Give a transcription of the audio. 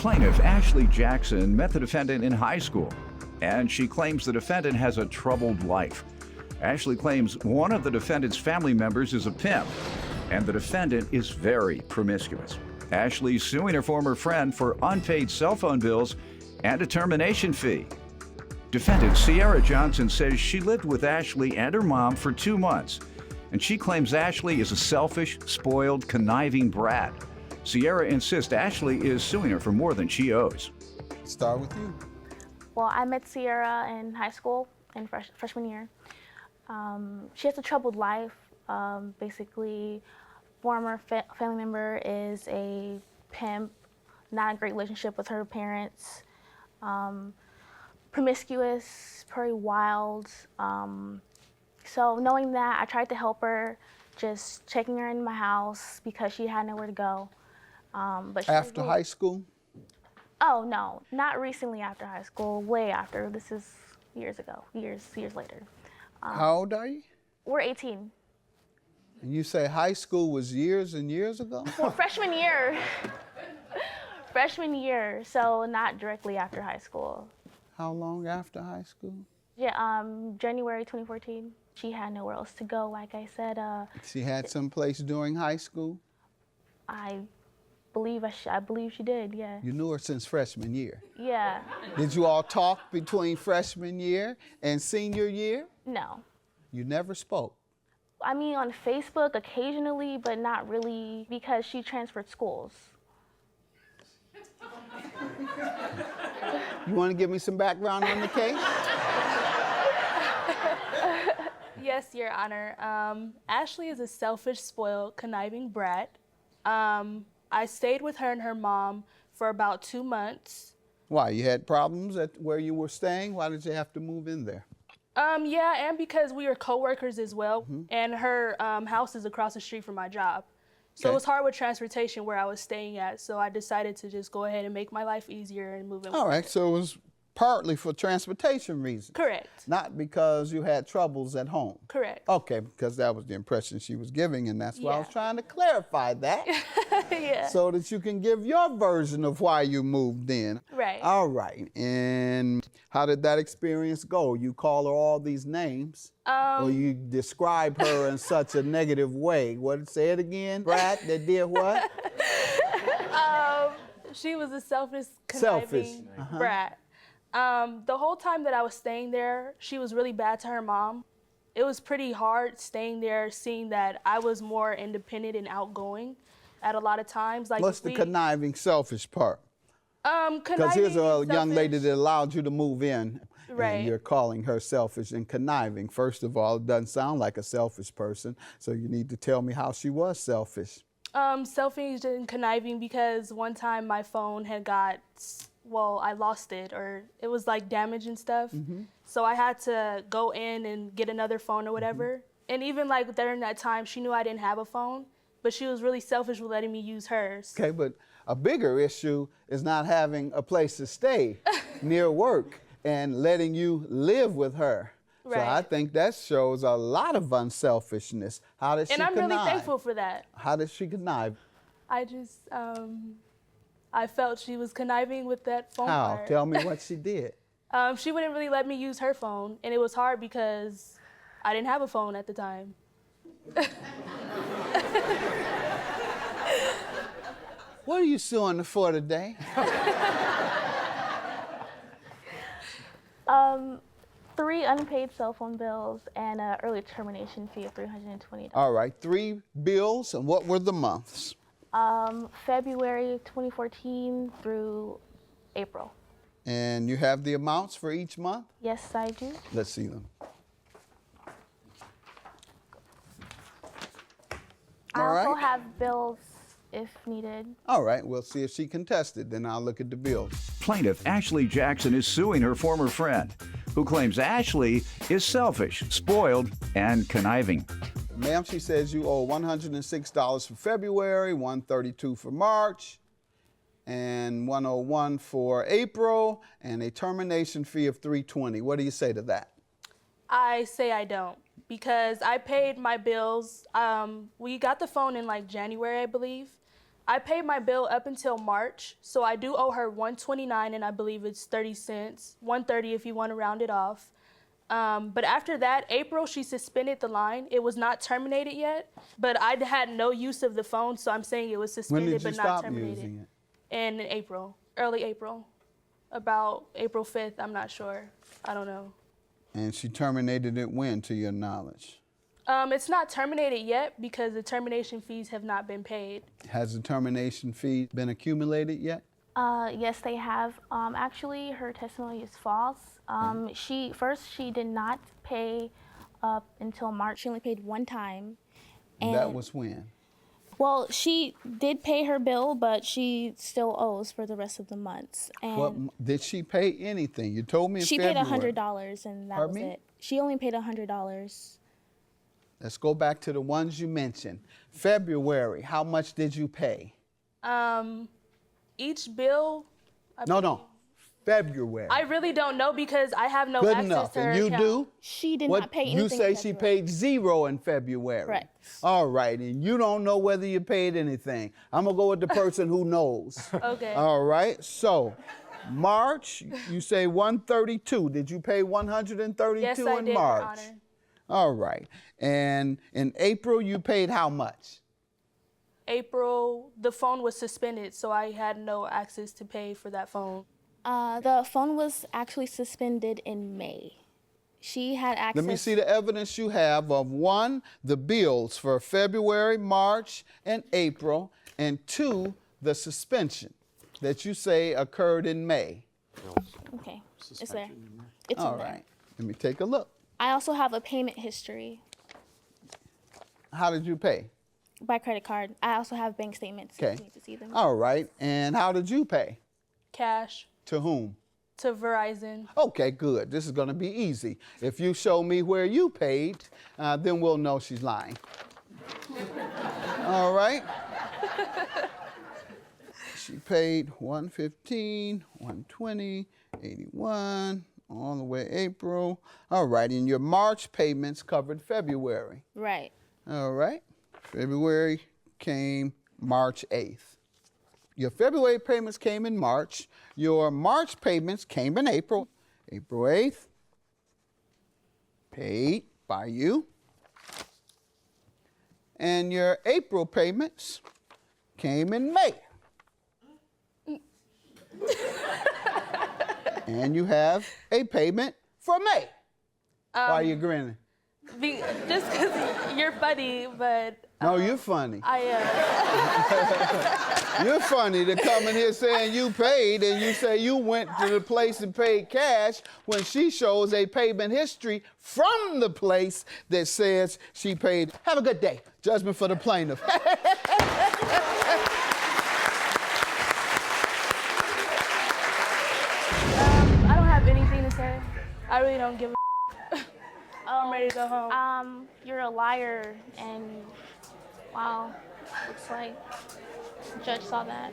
Plaintiff Ashley Jackson met the defendant in high school, and she claims the defendant has a troubled life. Ashley claims one of the defendant's family members is a pimp, and the defendant is very promiscuous. Ashley's suing her former friend for unpaid cell phone bills and a termination fee. Defendant Sierra Johnson says she lived with Ashley and her mom for 2 months, and she claims Ashley is a selfish, spoiled, conniving brat. Sierra insists Ashley is suing her for more than she owes. Start with you. Well, I met Sierra in high school in freshman year. She has a troubled life. Basically, former family member is a pimp, not a great relationship with her parents, promiscuous, pretty wild. So knowing that, I tried to help her, just checking her in my house because she had nowhere to go. But After high school? Oh, no, not recently after high school, way after. This is years ago, years later. How old are you? We're 18. And you say high school was years and years ago? Well, freshman year. Freshman year, so not directly after high school. How long after high school? Yeah, January 2014. She had nowhere else to go, like I said. She had some place during high school? I believe she did, yeah. You knew her since freshman year? Yeah. Did you all talk between freshman year and senior year? No. You never spoke? I mean, on Facebook occasionally, but not really because she transferred schools. You want to give me some background on the case? Yes, Your Honor. Ashley is a selfish, spoiled, conniving brat. I stayed with her and her mom for about 2 months. Why, you had problems at where you were staying? Why did you have to move in there? Yeah, and because we were co-workers as well, and her house is across the street from my job. So it was hard with transportation where I was staying at, so I decided to just go ahead and make my life easier and move in. All right, so it was partly for transportation reasons. Correct. Not because you had troubles at home. Correct. Okay, because that was the impression she was giving, and that's why I was trying to clarify that. Yeah. So that you can give your version of why you moved in. Right. All right, and how did that experience go? You call her all these names, or you describe her in such a negative way. What, say it again? Brat that did what? She was a selfish, conniving brat. The whole time that I was staying there, she was really bad to her mom. It was pretty hard staying there, seeing that I was more independent and outgoing at a lot of times. Like, what's the conniving, selfish part? Because here's a young lady that allowed you to move in, right, and you're calling her selfish and conniving. First of all, it doesn't sound like a selfish person, so you need to tell me how she was selfish. Selfish and conniving because one time my phone had got, well, I lost it, or it was like damaged and stuff. So I had to go in and get another phone or whatever. And even like during that time, she knew I didn't have a phone, but she was really selfish with letting me use hers. Okay, but a bigger issue is not having a place to stay near work and letting you live with her. Right. So I think that shows a lot of unselfishness. How did she connive? And I'm really thankful for that. How did she connive? I just, I felt she was conniving with that phone How? part. Tell me what she did. She wouldn't really let me use her phone, and it was hard because I didn't have a phone at the time. What are you suing her for today? 3 unpaid cell phone bills and an early termination fee of $320. All right, 3 bills, and what were the months? February 2014 through April. And you have the amounts for each month? Yes, I do. Let's see them. I also have bills if needed. All right, we'll see if she contested, then I'll look at the bills. Plaintiff Ashley Jackson is suing her former friend, who claims Ashley is selfish, spoiled, and conniving. Ma'am, she says you owe $106 for February, $132 for March, and $101 for April, and a termination fee of $320. What do you say to that? I say I don't, because I paid my bills. We got the phone in like January, I believe. I paid my bill up until March, so I do owe her $129, and I believe it's 30 cents, $130 if you want to round it off. But after that, April, she suspended the line. It was not terminated yet, but I had no use of the phone, so I'm saying it was suspended but not terminated. Using it? In April, early April, about April 5th, I'm not sure. I don't know. And she terminated it when, to your knowledge? It's not terminated yet because the termination fees have not been paid. Has the termination fee been accumulated yet? Yes, they have. Actually, her testimony is false. She did not pay up until March. She only paid one time. And that was when? Well, she did pay her bill, but she still owes for the rest of the months. And What, did she pay anything? You told me in she February. paid $100, and that was it. She only paid $100. Let's go back to the ones you mentioned. February, how much did you pay? Each bill. No. February. I really don't know because I have no Good access enough. to her And you account. do? She did not pay anything. You say in she February. paid $0 in February. Correct. All right, and you don't know whether you paid anything. I'm gonna go with the person who knows. Okay. All right, so March, you say 132. Did you pay 132 Yes, I in did, Your March? Honor. All right, and in April you paid how much? April, the phone was suspended, so I had no access to pay for that phone. The phone was actually suspended in May. She had access. Let me see the evidence you have of 1, the bills for February, March, and April, and 2, the suspension that you say occurred in May. Okay, it's there. It's All in there. right, let me take a look. I also have a payment history How did you pay? by credit card. I also have bank statements. Okay. If you need to see them. All right, and how did you pay? Cash To whom? to Verizon. Okay, good. This is going to be easy. If you show me where you paid, then we'll know she's lying. All right. She paid 115, 120, 81, all the way April. All right, and your March payments covered February. Right. All right. February came March 8th. Your February payments came in March. Your March payments came in April. April 8th, paid by you. And your April payments came in May. And you have a payment for May. Why are you grinning? Just because you're funny, but No, you're funny. I You're funny to come in here saying you paid and you say you went to the place and paid cash when she shows a payment history from the place that says she paid. Have a good day. Judgment for the plaintiff. I don't have anything to say. I really don't give a I'm ready to go home. You're a liar, and wow, looks like the judge saw that.